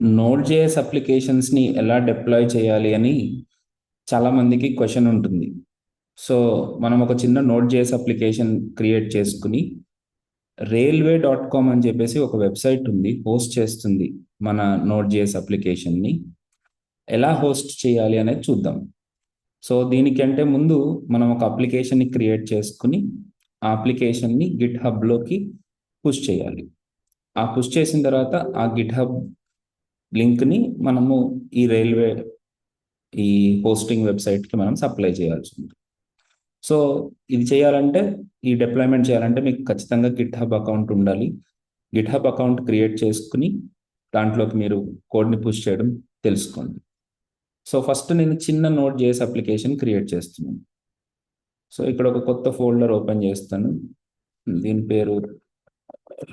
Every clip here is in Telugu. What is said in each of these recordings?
నోడ్ జేఎస్ అప్లికేషన్స్ని ఎలా డిప్లాయ్ చేయాలి అని చాలా మందికి క్వశ్చన్ ఉంటుంది. సో మనం ఒక చిన్న నోడ్ జేఎస్ అప్లికేషన్ క్రియేట్ చేసుకుని railway.com అని చెప్పేసి ఒక వెబ్సైట్ ఉంది, హోస్ట్ చేస్తుంది మన నోడ్ జేఎస్ అప్లికేషన్ని. ఎలా హోస్ట్ చేయాలి అనేది చూద్దాం. సో దీనికంటే ముందు మనం ఒక అప్లికేషన్ని క్రియేట్ చేసుకుని ఆ అప్లికేషన్ని గిట్ హబ్లోకి పుష్ చేయాలి. ఆ పుష్ చేసిన తర్వాత ఆ గిట్ హబ్ లింక్ని మనము ఈ రైల్వే ఈ హోస్టింగ్ వెబ్సైట్కి మనం సప్లై చేయాల్సి ఉంది. సో ఇది చేయాలంటే, ఈ డిప్లాయ్మెంట్ చేయాలంటే మీకు ఖచ్చితంగా గిట్ హబ్ అకౌంట్ ఉండాలి. గిట్ హబ్ అకౌంట్ క్రియేట్ చేసుకుని దాంట్లోకి మీరు కోడ్ని పుష్ చేయడం తెలుసుకోండి. సో ఫస్ట్ నేను చిన్న నోట్ జేఎస్ అప్లికేషన్ క్రియేట్ చేస్తున్నాను. సో ఇక్కడ ఒక కొత్త ఫోల్డర్ ఓపెన్ చేస్తాను. దీని పేరు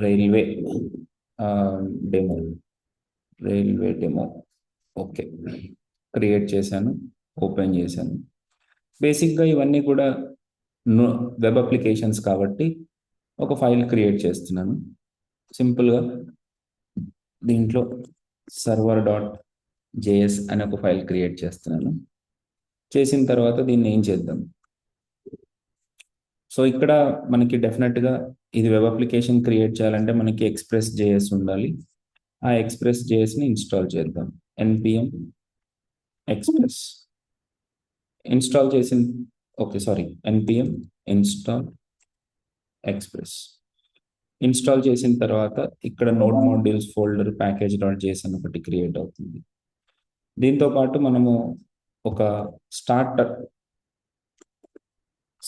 railway demo. Railway demo. Okay, create చేశాను, ఓపెన్ చేశాను. బేసిక్గా ఇవన్నీ కూడా వెబ్ అప్లికేషన్స్ కాబట్టి ఒక ఫైల్ క్రియేట్ చేస్తున్నాను. సింపుల్గా దీంట్లో server.js అనే ఒక ఫైల్ క్రియేట్ చేస్తున్నాను. చేసిన తర్వాత దీన్ని ఏం చేద్దాం. సో ఇక్కడ మనకి డెఫినెట్గా ఇది వెబ్ అప్లికేషన్ క్రియేట్ చేయాలంటే మనకి ఎక్స్ప్రెస్ జేఎస్ ఉండాలి. ఆ ఎక్స్ప్రెస్ జేఎస్ని ఇన్స్టాల్ చేద్దాం. npm ఎక్స్ప్రెస్ ఇన్స్టాల్ చేసిన npm ఇన్స్టాల్ ఎక్స్ప్రెస్ ఇన్స్టాల్ చేసిన తర్వాత ఇక్కడ నోడ్ మాడ్యూల్స్ ఫోల్డర్ package.json ఒకటి క్రియేట్ అవుతుంది. దీంతో పాటు మనము ఒక స్టార్ట్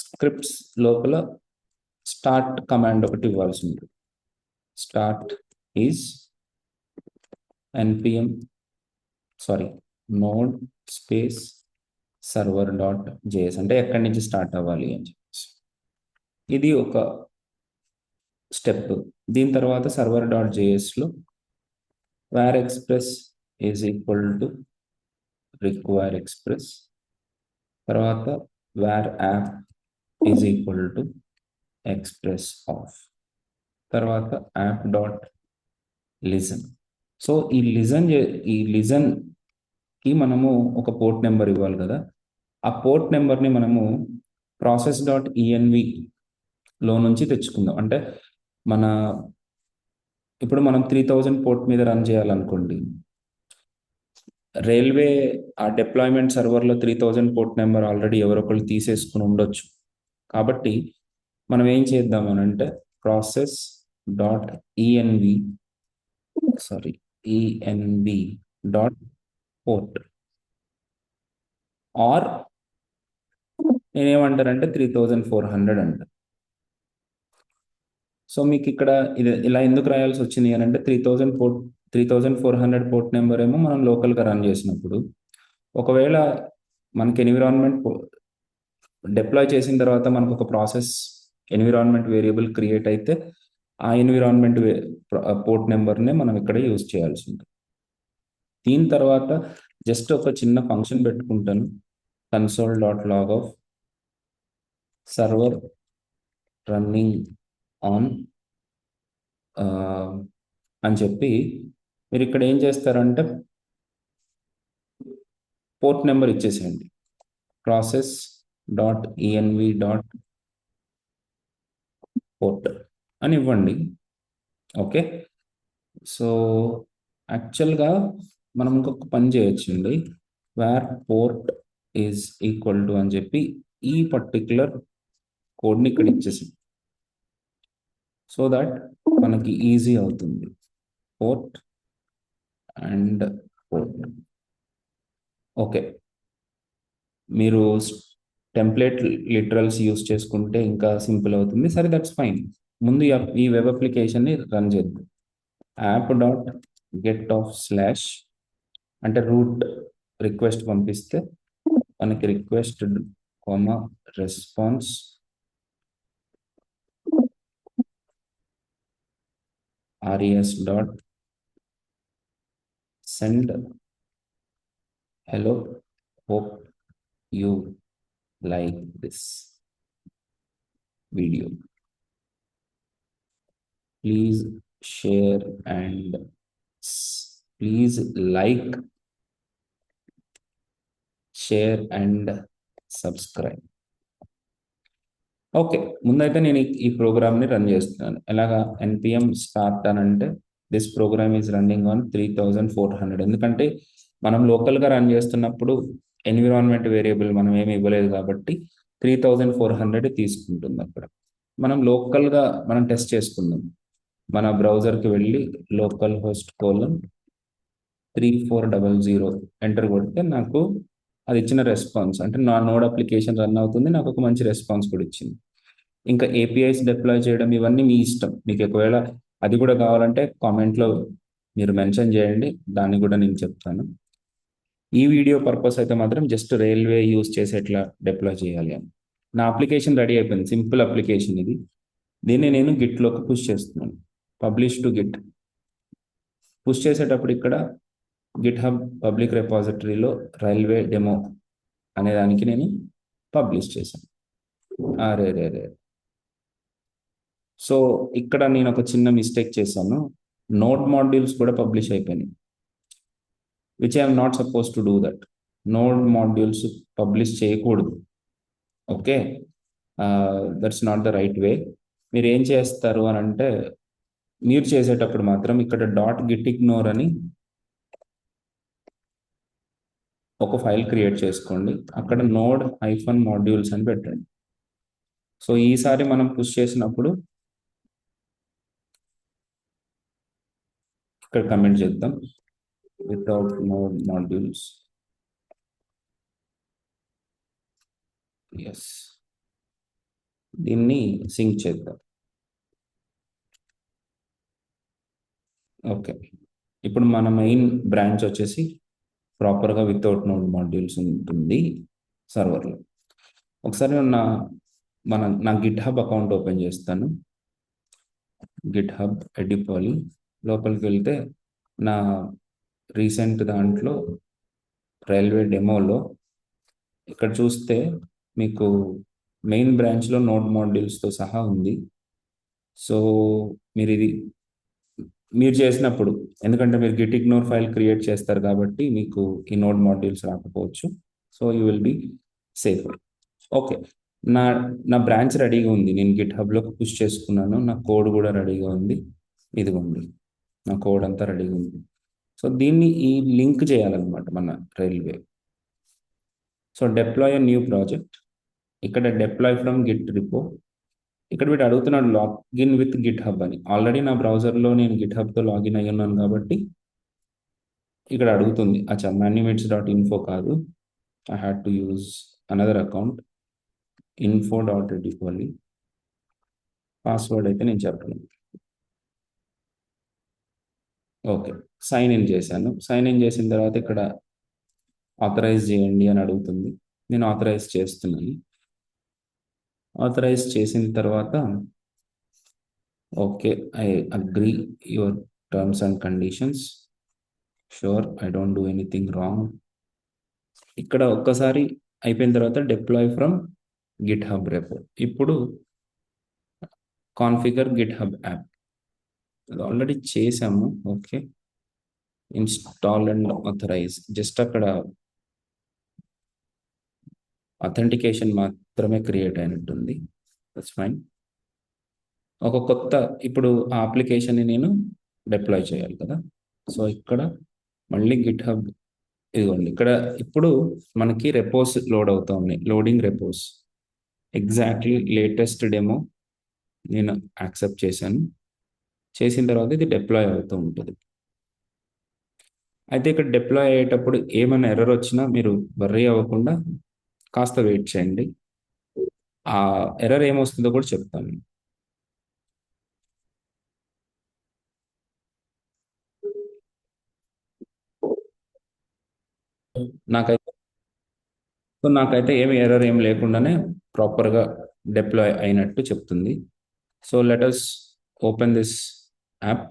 స్క్రిప్ట్స్ లోపల స్టార్ట్ కమాండ్ ఒకటి ఇవ్వాల్సి ఉంటుంది. Start is npm node space server.js అంటే ఎక్కడి నుంచి స్టార్ట్ అవ్వాలి అని చెప్పేసి ఇది ఒక స్టెప్. దీని తర్వాత server.jsలో var express is equal to require express, తర్వాత var app is equal to express of, తర్వాత యాప్ డాట్ లిజన్. సో ఈ లిజన్కి మనము ఒక పోర్ట్ నెంబర్ ఇవ్వాలి కదా. ఆ పోర్ట్ నెంబర్ని మనము process.env లో నుంచి తెచ్చుకుందాం. అంటే మన ఇప్పుడు మనం 3000 పోర్ట్ మీద రన్ చేయాలనుకోండి, రైల్వే ఆ డిప్లాయ్మెంట్ సర్వర్లో 3000 పోర్ట్ నెంబర్ ఆల్రెడీ ఎవరొకళ్ళు తీసేసుకుని ఉండొచ్చు. కాబట్టి మనం ఏం చేద్దాం అని అంటే process.env డాట్ పోర్ట్ ఆర్ నేనేమంటానంటే 3400 అంట. సో మీకు ఇక్కడ ఇది ఇలా ఎందుకు రాయాల్సి వచ్చింది అని అంటే 3400 పోర్ట్ నెంబర్ ఏమో మనం లోకల్గా రన్ చేసినప్పుడు, ఒకవేళ మనకి ఎన్విరాన్మెంట్ డిప్లాయ్ చేసిన తర్వాత మనకు ఒక ప్రాసెస్ ఎన్విరాన్మెంట్ వేరియబుల్ క్రియేట్ అయితే ఆ ఎన్విరాన్మెంట్ పోర్ట్ నెంబర్నే మనం ఇక్కడ యూజ్ చేయాల్సి ఉంటుంది. దీని తర్వాత జస్ట్ ఒక చిన్న ఫంక్షన్ పెట్టుకుంటాను, console.log సర్వర్ రన్నింగ్ ఆన్ అని చెప్పి మీరు ఇక్కడ ఏం చేస్తారంటే పోర్ట్ నెంబర్ ఇచ్చేసేయండి, process.env.port అని ఇవ్వండి. ఓకే, సో యాక్చువల్గా మనం ఇంకొక పని చేయొచ్చండి, where port is equal to అని చెప్పి ఈ పర్టిక్యులర్ కోడ్ని ఇక్కడ ఇచ్చేసి, సో దట్ మనకి ఈజీ అవుతుంది. Port and port. ఓకే, మీరు టెంప్లెట్ లిటరల్స్ యూస్ చేసుకుంటే ఇంకా సింపుల్ అవుతుంది. సరే, దట్స్ ఫైన్. ముందు ఈ వెబ్ అప్లికేషన్ని రన్ చేద్దాం. app.get అంటే రూట్ రిక్వెస్ట్ పంపిస్తే మనకి request response res.send hello, hope you like this video, please share and please like, share and subscribe. Okay, ముందైతే నేను ఈ ప్రోగ్రామ్ని రన్ చేస్తున్నాను. ఎలాగా npm స్టార్ట్ అని అంటే this program is running on 3400. ఎందుకంటే మనం లోకల్గా రన్ చేస్తున్నప్పుడు ఎన్విరాన్మెంట్ వేరియబుల్ మనం ఏమి ఇవ్వలేదు కాబట్టి 3400 తీసుకుంటుంది. అక్కడ మనం లోకల్గా మనం టెస్ట్ చేసుకుందాం. మన బ్రౌజర్కి వెళ్ళి లోకల్ హోస్ట్ కోలన్ 3400 ఎంటర్ కొడితే నాకు అది ఇచ్చిన రెస్పాన్స్ అంటే నా నోడ్ అప్లికేషన్ రన్ అవుతుంది, నాకు ఒక మంచి రెస్పాన్స్ కూడా ఇచ్చింది. ఇంకా ఏపీఐస్ డిప్లాయ్ చేయడం ఇవన్నీ మీ ఇష్టం. మీకు ఒకవేళ అది కూడా కావాలంటే కామెంట్లో మీరు మెన్షన్ చేయండి, దాన్ని కూడా నేను చెప్తాను. ఈ వీడియో పర్పస్ అయితే మాత్రం జస్ట్ రైల్వే యూస్ చేసి ఎట్లా డిప్లాయ్ చేయాలి అని. నా అప్లికేషన్ రెడీ అయిపోయింది, సింపుల్ అప్లికేషన్ ఇది. దీన్ని నేను గిట్లోకి పుష్ చేస్తున్నాను. పబ్లిష్ టు గిట్ పుష్ చేసేటప్పుడు ఇక్కడ గిట్ హబ్ పబ్లిక్ రెపాజిటరీలో రైల్వే డెమో అనే దానికి నేను పబ్లిష్ చేశాను. అరే రే రే సో ఇక్కడ నేను ఒక చిన్న మిస్టేక్ చేశాను. నోడ్ మాడ్యూల్స్ కూడా పబ్లిష్ అయిపోయినాయి, which I'm not suppose to do that. Node modules publish చేయకూడదు. Okay, that's not the right way. మీరు ఏం చేస్తారు అని అంటే మీరు చేసేటప్పుడు మాత్రం ఇక్కడ డాట్ గిట్ ఇగ్నోర్ అని ఒక ఫైల్ క్రియేట్ చేసుకోండి. అక్కడ నోడ్ హైఫన్ మాడ్యూల్స్ అని పెట్టండి. సో ఈసారి మనం పుష్ చేసినప్పుడు ఇక్కడ కమెంట్ చేద్దాం, వితౌట్ నోడ్ మాడ్యూల్స్. ఎస్, దీన్ని సింక్ చేద్దాం. ఓకే, ఇప్పుడు మన మెయిన్ బ్రాంచ్ వచ్చేసి ప్రాపర్గా వితౌట్ నోడ్ మాడ్యూల్స్ ఉంటుంది సర్వర్లో. ఒకసారి నా గిట్ హబ్ అకౌంట్ ఓపెన్ చేస్తాను. గిట్ హబ్ ఎడిపాలి లోపలికి వెళ్తే నా రీసెంట్ దాంట్లో రైల్వే డెమోలో ఇక్కడ చూస్తే మీకు మెయిన్ బ్రాంచ్లో నోడ్ మాడ్యూల్స్తో సహా ఉంది. సో మీరు చేసినప్పుడు, ఎందుకంటే మీరు గిట్ ఇగ్నోర్ ఫైల్ క్రియేట్ చేస్తారు కాబట్టి మీకు ఈ నోడ్ మాడ్యూల్స్ రాకపోవచ్చు. So you will be safe. Okay, నా బ్రాంచ్ రెడీగా ఉంది, నేను గిట్ హబ్లోకి పుష్ చేసుకున్నాను. నా కోడ్ కూడా రెడీగా ఉంది, ఇదిగోండి నా కోడ్ అంతా రెడీగా ఉంది. సో దీన్ని ఈ లింక్ చేయాలన్నమాట మన railway. So deploy a new project, ఇక్కడ డిప్లాయ్ ఫ్రమ్ గిట్ రిపో. ఇక్కడ వీడు అడుగుతున్నాడు లాగిన్ విత్ గిట్ హబ్ అని. ఆల్రెడీ నా బ్రౌజర్లో నేను గిట్ హబ్తో లాగిన్ అయ్యి ఉన్నాను కాబట్టి ఇక్కడ అడుగుతుంది. అచ్చా, manumids.info కాదు, I had to use another account, info.edipoly. Password అయితే నేను చెప్పను. ఓకే, సైన్ ఇన్ చేశాను. సైన్ ఇన్ చేసిన తర్వాత ఇక్కడ ఆథరైజ్ చేయండి అని అడుగుతుంది. నేను ఆథరైజ్ చేస్తున్నాను. ఆథరైజ్ చేసిన తర్వాత okay, I agree your terms and conditions, sure I don't do anything wrong. ఇక్కడ ఒక్కసారి అయిపోయిన తర్వాత deploy from GitHub repo. ఇప్పుడు configure GitHub app already చేసాము. Okay, install and authorize, just అక్కడ అథెంటికేషన్ మాత్రమే క్రియేట్ అయినట్టుంది. That's fine. ఒక కొత్త ఇప్పుడు ఆ అప్లికేషన్ని నేను డిప్లాయ్ చేయాలి కదా. సో ఇక్కడ మళ్ళీ గిట్ హబ్, ఇదిగోండి ఇక్కడ ఇప్పుడు మనకి రెపోస్ లోడ్ అవుతా ఉన్నాయి, లోడింగ్ రెపోస్. ఎగ్జాక్ట్లీ లేటెస్ట్ డెమో నేను యాక్సెప్ట్ చేశాను. చేసిన తర్వాత ఇది డిప్లాయ్ అవుతూ ఉంటుంది. అయితే ఇక్కడ డిప్లాయ్ అయ్యేటప్పుడు ఏమైనా ఎర్రర్ వచ్చినా మీరు వర్రీ అవ్వకుండా కాస్త వెయిట్ చేయండి. ఆ ఎర్రర్ ఏమొస్తుందో కూడా చెప్తాను. నాకైతే ఏమి ఎర్రర్ ఏం లేకుండానే ప్రాపర్గా డిప్లాయ్ అయినట్టు చెప్తుంది. So let us open this app.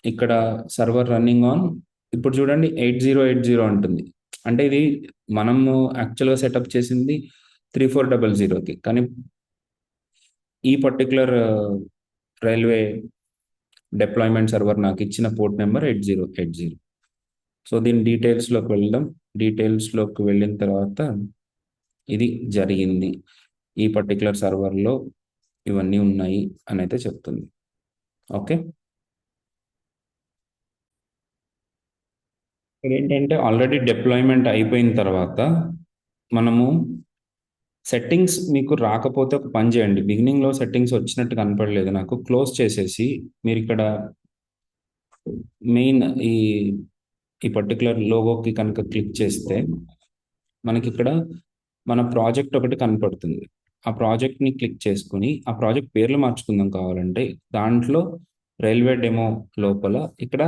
ఇక్కడ సర్వర్ రన్నింగ్ ఆన్, ఇప్పుడు చూడండి 8080 అంటుంది. అంటే ఇది మనము యాక్చువల్గా సెటప్ చేసింది 3400కి, కానీ ఈ పర్టికులర్ రైల్వే డిప్లాయ్మెంట్ సర్వర్ నాకు ఇచ్చిన పోర్ట్ నెంబర్ 8080. సో దీని డీటెయిల్స్లోకి వెళ్దాం. డీటెయిల్స్లోకి వెళ్ళిన తర్వాత ఇది జరిగింది, ఈ పర్టికులర్ సర్వర్లో ఇవన్నీ ఉన్నాయి అని అయితే చెప్తుంది. ఓకే, ఏంటంటే ఆల్రెడీ డిప్లాయ్మెంట్ అయిపోయిన తర్వాత మనము సెట్టింగ్స్ మీకు రాకపోతే ఒక పని చేయండి. బిగినింగ్లో సెట్టింగ్స్ వచ్చినట్టు కనపడలేదు నాకు, క్లోజ్ చేసేసి మీరు ఇక్కడ మెయిన్ ఈ ఈ పర్టికులర్ లోగోకి కనుక క్లిక్ చేస్తే మనకి ఇక్కడ మన ప్రాజెక్ట్ ఒకటి కనపడుతుంది. ఆ ప్రాజెక్ట్ని క్లిక్ చేసుకుని ఆ ప్రాజెక్ట్ పేర్లు మార్చుకుందాం కావాలంటే. దాంట్లో రైల్వే డెమో లోపల ఇక్కడ,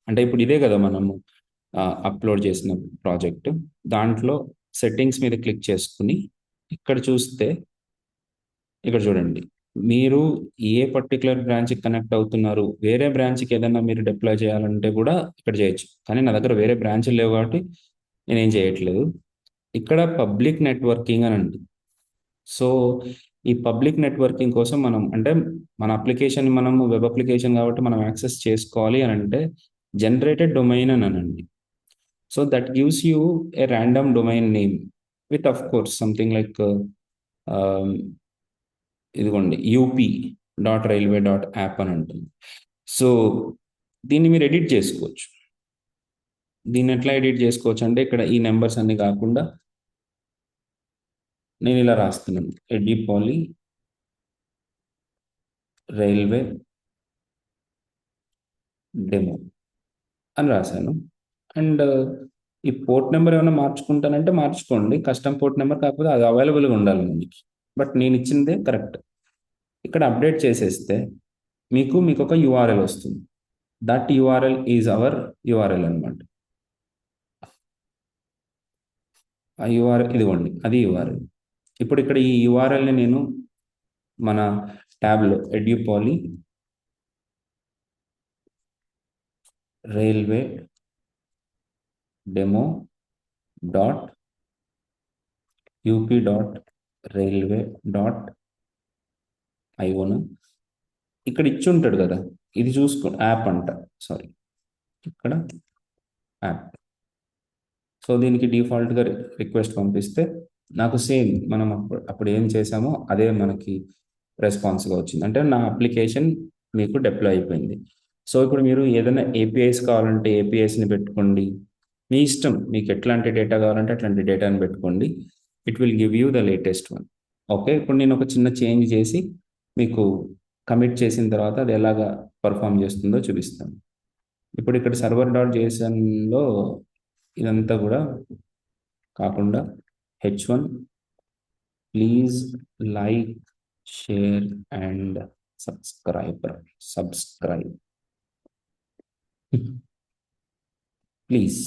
అంటే ఇప్పుడు ఇదే కదా మనము అప్లోడ్ చేసిన ప్రాజెక్ట్, దాంట్లో సెట్టింగ్స్ మీద క్లిక్ చేసుకుని ఇక్కడ చూస్తే, ఇక్కడ చూడండి, మీరు ఏ పర్టికులర్ బ్రాంచ్కి కనెక్ట్ అవుతున్నారు, వేరే బ్రాంచ్కి ఏదైనా మీరు డిప్లాయ్ చేయాలంటే కూడా ఇక్కడ చేయొచ్చు. కానీ నా దగ్గర వేరే బ్రాంచ్లు లేవు కాబట్టి నేనేం చేయట్లేదు. ఇక్కడ పబ్లిక్ నెట్వర్కింగ్ అని అండి. సో ఈ పబ్లిక్ నెట్వర్కింగ్ కోసం మనం, అంటే మన అప్లికేషన్, మనము వెబ్ అప్లికేషన్ కాబట్టి మనం యాక్సెస్ చేసుకోవాలి అని అంటే జనరేటెడ్ డొమైన్ అని అనండి. So that gives you A random domain name with of course something like ఇదిగోండి up.railway.app అని ఉంటుంది. సో దీన్ని మీరు ఎడిట్ చేసుకోవచ్చు. దీన్ని ఎట్లా ఎడిట్ చేసుకోవచ్చు అంటే ఇక్కడ ఈ నెంబర్స్ అన్ని కాకుండా నేను ఇలా రాస్తున్నాను, ఎడిపాలి రైల్వే డెమో అని రాశాను. అండ్ ఈ పోర్ట్ నెంబర్ ఏమైనా మార్చుకుంటానంటే మార్చుకోండి, కస్టమ్ పోర్ట్ నెంబర్, కాకపోతే అది అవైలబుల్గా ఉండాలి మనకి. బట్ నేను ఇచ్చిందే కరెక్ట్. ఇక్కడ అప్డేట్ చేసేస్తే మీకు ఒక యూఆర్ఎల్ వస్తుంది. That URL is our URL అనమాట. ఆ యూఆర్ఎల్ ఇదిగోండి, అది యూఆర్ఎల్. ఇప్పుడు ఇక్కడ ఈ యూఆర్ఎల్ని నేను మన ట్యాబ్లో ఎడ్యూపాలి రైల్వే డెమో డాట్ up.railway.ioను ఇక్కడ ఇచ్చి ఉంటాడు కదా, ఇది చూసుకో, యాప్ అంట, సారీ ఇక్కడ యాప్. సో దీనికి డిఫాల్ట్గా రిక్వెస్ట్ పంపిస్తే నాకు సేమ్ మనం అప్పుడు ఏం చేసామో అదే మనకి రెస్పాన్స్గా వచ్చింది. అంటే నా అప్లికేషన్ మీకు డిప్లాయ్ అయిపోయింది. సో ఇప్పుడు మీరు ఏదైనా ఏపీఐస్ కావాలంటే ఏపీఐస్ని పెట్టుకోండి, మీ ఇష్టం, మీకు ఎట్లాంటి డేటా కావాలంటే అట్లాంటి డేటాని పెట్టుకోండి. It will give you the latest one. Okay, ఇప్పుడు నేను ఒక చిన్న చేంజ్ చేసి మీకు కమిట్ చేసిన తర్వాత అది ఎలాగా పర్ఫామ్ చేస్తుందో చూపిస్తాను. ఇప్పుడు ఇక్కడ server.jsonలో ఇదంతా కూడా కాకుండా h1 please like, share and subscribe please,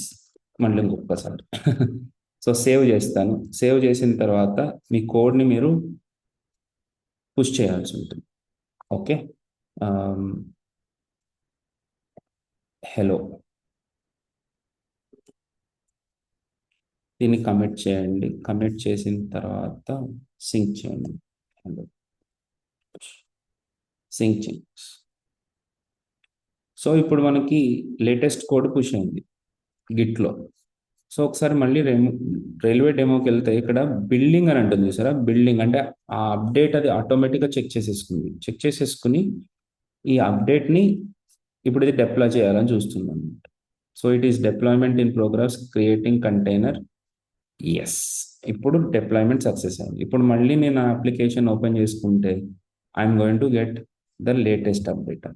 మళ్ళీ ఇంకొకసారి. సో సేవ్ చేస్తాను. సేవ్ చేసిన తర్వాత మీ కోడ్ని మీరు పుష్ చేయాల్సి ఉంటుంది. ఓకే, హలో, దీన్ని కమిట్ చేయండి. కమిట్ చేసిన తర్వాత సింక్ చేయండి. హలో సింక్ చేయండి. సో ఇప్పుడు మనకి లేటెస్ట్ కోడ్ పుష్ అయింది గిట్లో. సో ఒకసారి మళ్ళీ రైల్వే డెమోకి వెళ్తే ఇక్కడ బిల్డింగ్ అని అంటుంది చూసారా, బిల్డింగ్ అంటే ఆ అప్డేట్ అది ఆటోమేటిక్గా చెక్ చేసేసుకుని ఈ అప్డేట్ని ఇప్పుడు ఇది డిప్లాయ్ చేయాలని చూస్తున్నాం. So it is deployment in progress, creating container. Yes, ఇప్పుడు డిప్లాయ్మెంట్ సక్సెస్ అయింది. ఇప్పుడు మళ్ళీ నేను ఆ అప్లికేషన్ ఓపెన్ చేసుకుంటే I'm going to get the latest update.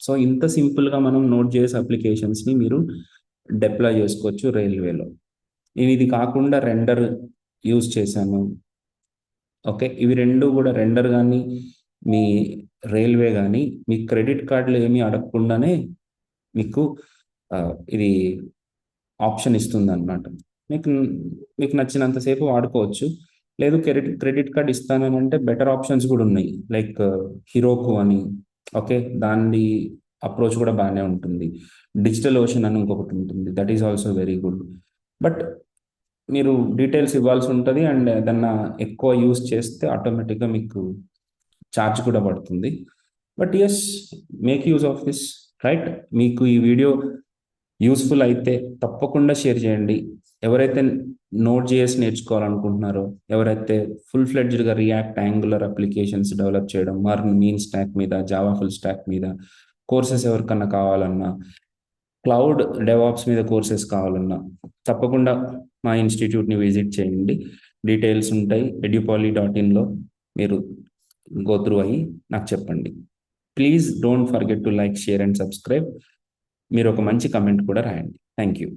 సో ఇంత సింపుల్గా మనం Node.js అప్లికేషన్స్ని మీరు డిప్లాయ్ చేసుకోవచ్చు రైల్వేలో. నేను ఇది కాకుండా రెండర్ యూజ్ చేశాను. ఓకే, ఇవి రెండు కూడా, రెండర్ కానీ మీ రైల్వే కానీ మీ క్రెడిట్ కార్డులు ఏమీ అడగకుండానే మీకు ఇది ఆప్షన్ ఇస్తుంది అనమాట. మీకు నచ్చినంతసేపు వాడుకోవచ్చు. లేదు క్రెడిట్ కార్డ్ ఇస్తానని అంటే బెటర్ ఆప్షన్స్ కూడా ఉన్నాయి, లైక్ హీరోకు అని. ఓకే, దాని అప్రోచ్ కూడా బాగానే ఉంటుంది. డిజిటల్ ఓషన్ అని ఇంకొకటి ఉంటుంది, that is also very good. But మీరు డీటెయిల్స్ ఇవ్వాల్సి ఉంటుంది, అండ్ ఏదన్నా ఎక్కువ యూస్ చేస్తే ఆటోమేటిక్గా మీకు ఛార్జ్ కూడా పడుతుంది. But yes, make use of this, right? మీకు ఈ వీడియో యూస్ఫుల్ అయితే తప్పకుండా షేర్ చేయండి. ఎవరైతే నోట్ జేఎస్ నేర్చుకోవాలనుకుంటున్నారో, ఎవరైతే ఫుల్ ఫ్లెడ్జ్డ్గా రియాక్ట్ యాంగులర్ అప్లికేషన్స్ డెవలప్ చేయడం, మీన్ స్టాక్ మీద, జావా ఫుల్ స్టాక్ మీద కోర్సెస్ ఎవరికన్నా కావాలన్నా, క్లౌడ్ డెవాప్స్ మీద కోర్సెస్ కావాలన్నా తప్పకుండా మా ఇన్స్టిట్యూట్ని విజిట్ చేయండి. డీటెయిల్స్ ఉంటాయి edupoly.in లో. మీరు గోత్రూ అయ్యి నాకు చెప్పండి. Please don't forget to like, share and subscribe. మీరు ఒక మంచి కమెంట్ కూడా రాయండి. Thank you.